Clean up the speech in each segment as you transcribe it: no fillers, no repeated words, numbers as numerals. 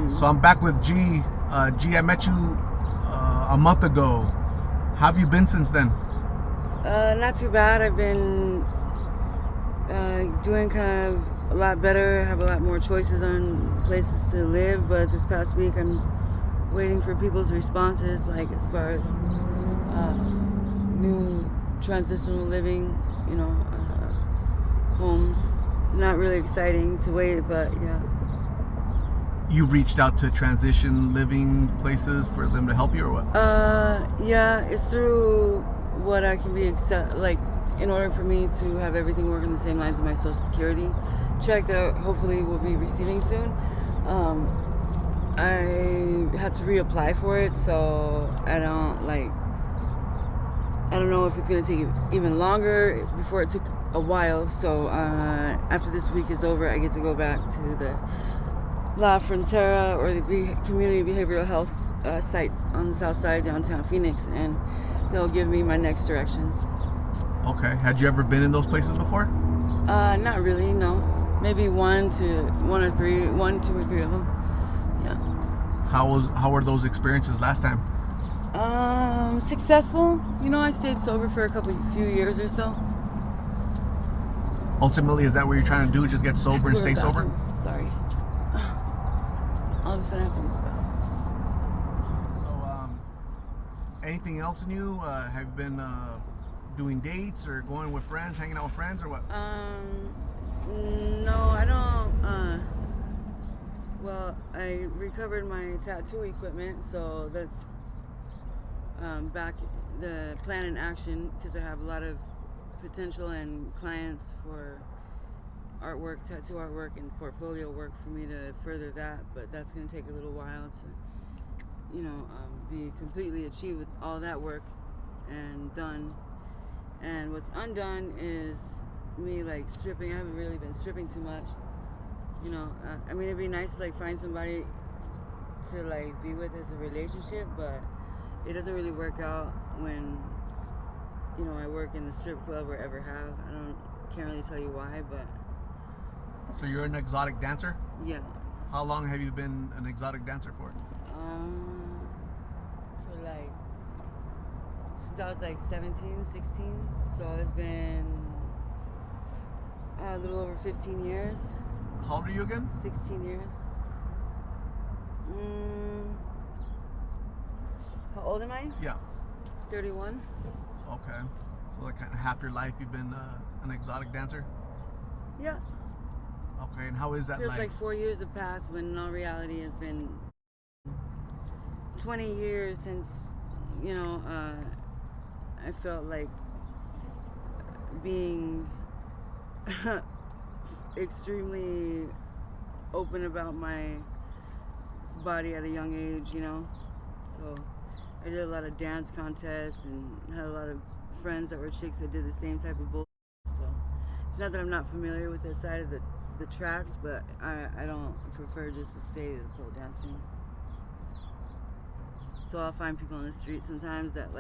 So I'm back with G. G, I met you a month ago. How have you been since then? Not too bad. I've been doing kind of a lot better. I have a lot more choices on places to live, but this past week I'm waiting for people's responses, like as far as new transitional living, homes. Not really exciting to wait, but yeah. You reached out to transition living places for them to help you, or what? Yeah, it's through what I can be in order for me to have everything work on the same lines as my Social Security check that I hopefully will be receiving soon. I had to reapply for it, so I don't know if it's gonna take even longer. Before it took a while, so after this week is over, I get to go back to the La Frontera, or the community behavioral health site on the south side, downtown Phoenix, and they'll give me my next directions. Okay. Had you ever been in those places before? Not really, no. Maybe one, two, or three of them. Yeah. How were those experiences last time? Successful. I stayed sober for a few years or so. Ultimately, is that what you're trying to do? Just get sober and stay sober? Sorry. All of a sudden I have to move out. So, anything else new? Have you been doing dates or going with friends, hanging out with friends, or what? No, I don't. Well, I recovered my tattoo equipment, so that's back the plan in action, because I have a lot of potential and clients for artwork, tattoo artwork, and portfolio work for me to further that, but that's going to take a little while to, be completely achieved with all that work and done. And what's undone is me stripping. I haven't really been stripping too much. It'd be nice to find somebody to be with as a relationship, but it doesn't really work out when I work in the strip club or ever have. Can't really tell you why, but. So you're an exotic dancer? Yeah. How long have you been an exotic dancer for? Since I was 17, 16. So it's been a little over 15 years. How old are you again? 16 years. How old am I? Yeah. 31. Okay. So kind of half your life you've been an exotic dancer? Yeah. Okay, and how is that Feels like 4 years have passed, when in all reality it's been 20 years since, I felt like being extremely open about my body at a young age, So I did a lot of dance contests and had a lot of friends that were chicks that did the same type of bullshit. So it's not that I'm not familiar with this side of the tracks, but I don't prefer just to stay to the pole dancing. So I'll find people on the street sometimes that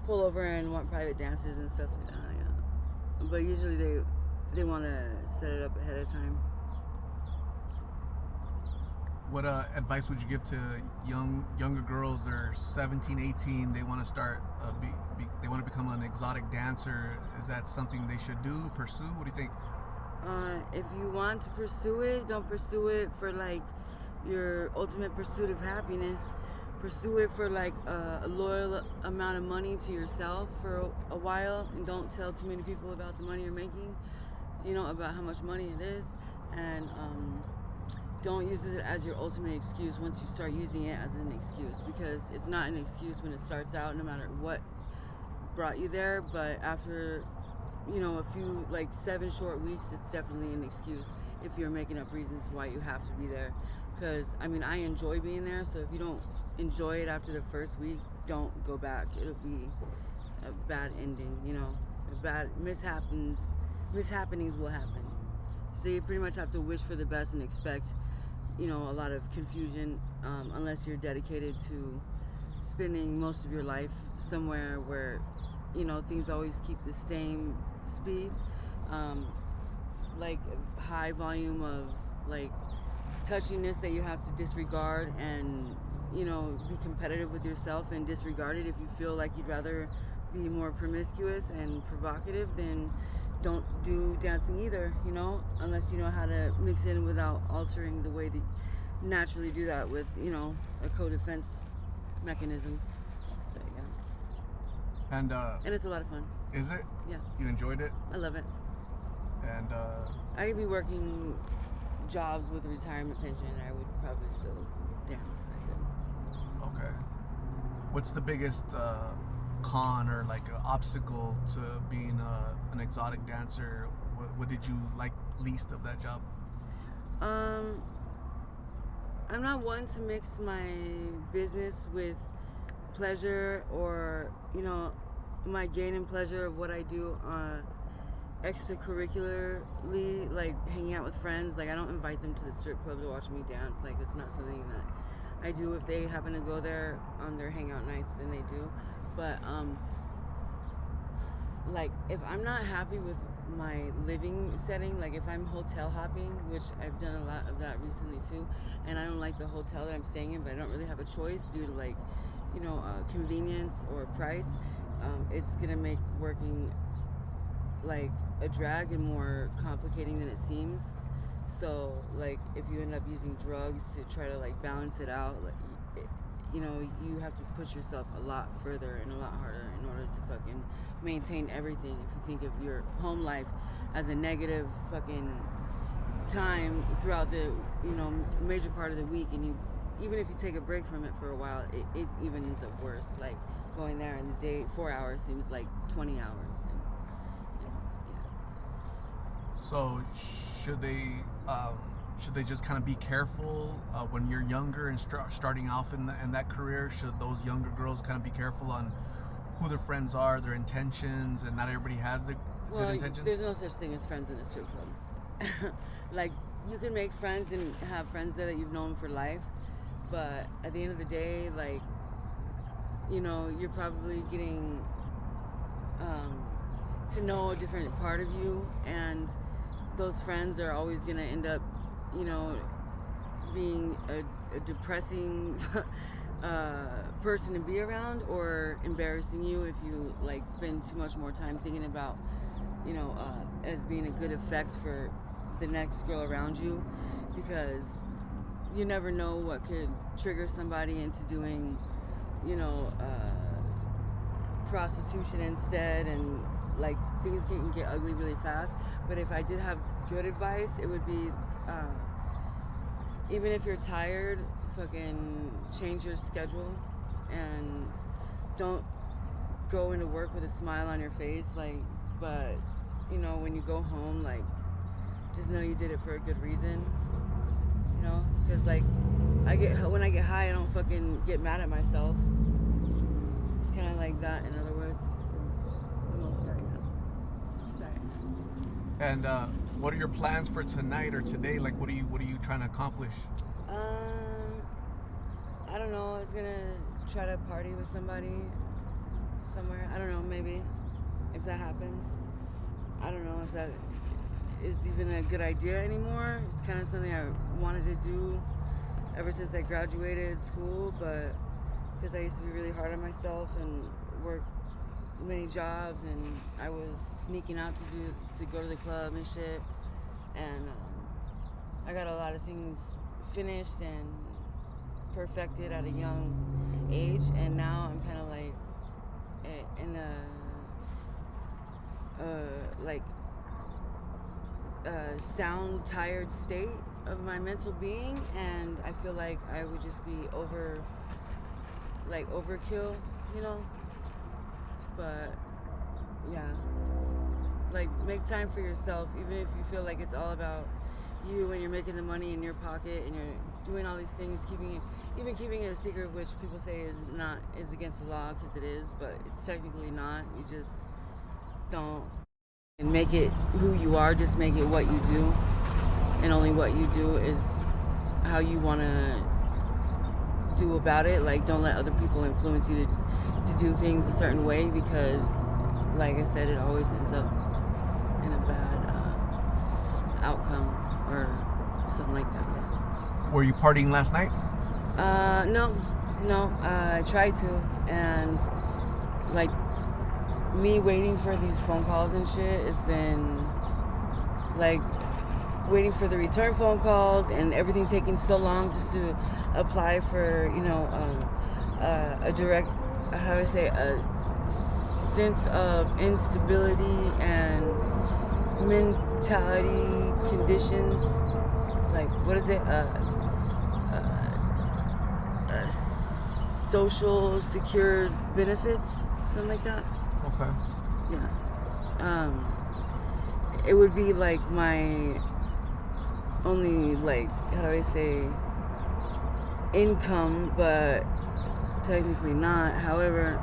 pull over and want private dances and stuff like that. Yeah. But usually they want to set it up ahead of time. What advice would you give to younger girls? They're 17, 18. They want to start. They want to become an exotic dancer. Is that something they should do? Pursue? What do you think? If you want to pursue it, don't pursue it for your ultimate pursuit of happiness. Pursue it for a loyal amount of money to yourself for a while, and don't tell too many people about the money you're making, about how much money it is, and don't use it as your ultimate excuse once you start using it as an excuse, because it's not an excuse when it starts out, no matter what brought you there, but after a few 7 short weeks, it's definitely an excuse if you're making up reasons why you have to be there. Because I enjoy being there, so if you don't enjoy it after the first week, don't go back. It'll be a bad ending, bad mishappenings will happen. So you pretty much have to wish for the best and expect a lot of confusion, unless you're dedicated to spending most of your life somewhere where things always keep the same speed, high volume of touchiness that you have to disregard and, be competitive with yourself and disregard it. If you feel like you'd rather be more promiscuous and provocative, then don't do dancing either, unless you know how to mix it in without altering the way to naturally do that with, a co-defense mechanism. But, yeah. And it's a lot of fun. Is it? Yeah. You enjoyed it? I love it. And I could be working jobs with a retirement pension. I would probably still dance if I could. okay. What's the biggest con or like obstacle to being an exotic dancer? What did you like least of that job? I'm not one to mix my business with pleasure or, my gain and pleasure of what I do extracurricularly, like hanging out with friends. Like, I don't invite them to the strip club to watch me dance. Like, it's not something that I do. If they happen to go there on their hangout nights, then they do. But like, if I'm not happy with my living setting, like if I'm hotel hopping, which I've done a lot of that recently too, and I don't like the hotel that I'm staying in, but I don't really have a choice due to like, convenience or price, it's gonna make working like a drag and more complicating than it seems. So like, if you end up using drugs to try to like balance it out, like, you have to push yourself a lot further and a lot harder in order to fucking maintain everything. If you think of your home life as a negative fucking time throughout the, major part of the week, and even if you take a break from it for a while, it even ends up worse. Like, going there in the day, 4 hours seems like 20 hours. And, yeah. So should they just kind of be careful when you're younger and starting off in that career? Should those younger girls kind of be careful on who their friends are, their intentions, and not everybody has the good intentions? There's no such thing as friends in a strip club. Like, you can make friends and have friends there that you've known for life, but at the end of the day, like, you're probably getting to know a different part of you, and those friends are always going to end up, being a depressing person to be around, or embarrassing you if you like spend too much more time thinking about, as being a good effect for the next girl around you, because you never know what could trigger somebody into doing, prostitution instead, and like, things can get ugly really fast. But if I did have good advice, it would be, even if you're tired, fucking change your schedule and don't go into work with a smile on your face. Like, but when you go home, like, just know you did it for a good reason. Because like, when I get high, I don't fucking get mad at myself. It's kind of like that, in other words, for the most part. Sorry. And what are your plans for tonight or today? Like, what are you trying to accomplish? I don't know. I was gonna try to party with somebody somewhere. I don't know. Maybe if that happens. I don't know if that is even a good idea anymore. It's kind of something I wanted to do ever since I graduated school, but because I used to be really hard on myself and work many jobs, and I was sneaking out to go to the club and shit, and I got a lot of things finished and perfected at a young age, and now I'm kind of like in a sound tired state of my mental being, and I feel like I would just be overkill, but yeah, like, make time for yourself, even if you feel like it's all about you and you're making the money in your pocket and you're doing all these things, keeping it a secret, which people say is against the law, because it is, but it's technically not. You just don't make it who you are, just make it what you do, and only what you do is how you want to do about it. Like, don't let other people influence you to do things a certain way, because like I said, it always ends up in a bad outcome or something like that. Yeah. Were you partying last night? No. I tried to, and like me waiting for these phone calls and shit has been like waiting for the return phone calls and everything taking so long just to apply for, a direct, how do I say, a sense of instability and mentality conditions. Like, what is it? Social secure benefits, something like that. Okay. Yeah. It would be like my only, like, how do I say, income, but technically not. However,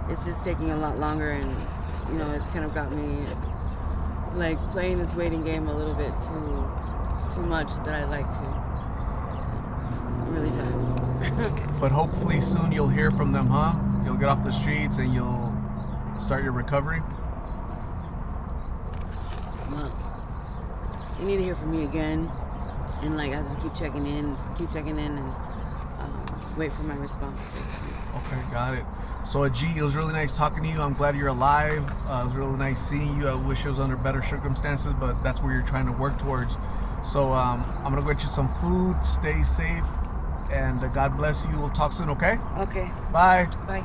it's just taking a lot longer, and it's kind of got me like playing this waiting game a little bit too much that I like to. So I'm really tired. But hopefully soon you'll hear from them, huh? You'll get off the streets and you'll start your recovery. Well, you need to hear from me again, and like I just keep checking in, and wait for my response. Okay, got it. So, G, it was really nice talking to you. I'm glad you're alive. It was really nice seeing you. I wish it was under better circumstances, but that's where you're trying to work towards. So, I'm gonna go get you some food. Stay safe, and God bless you. We'll talk soon, okay? Okay. Bye. Bye.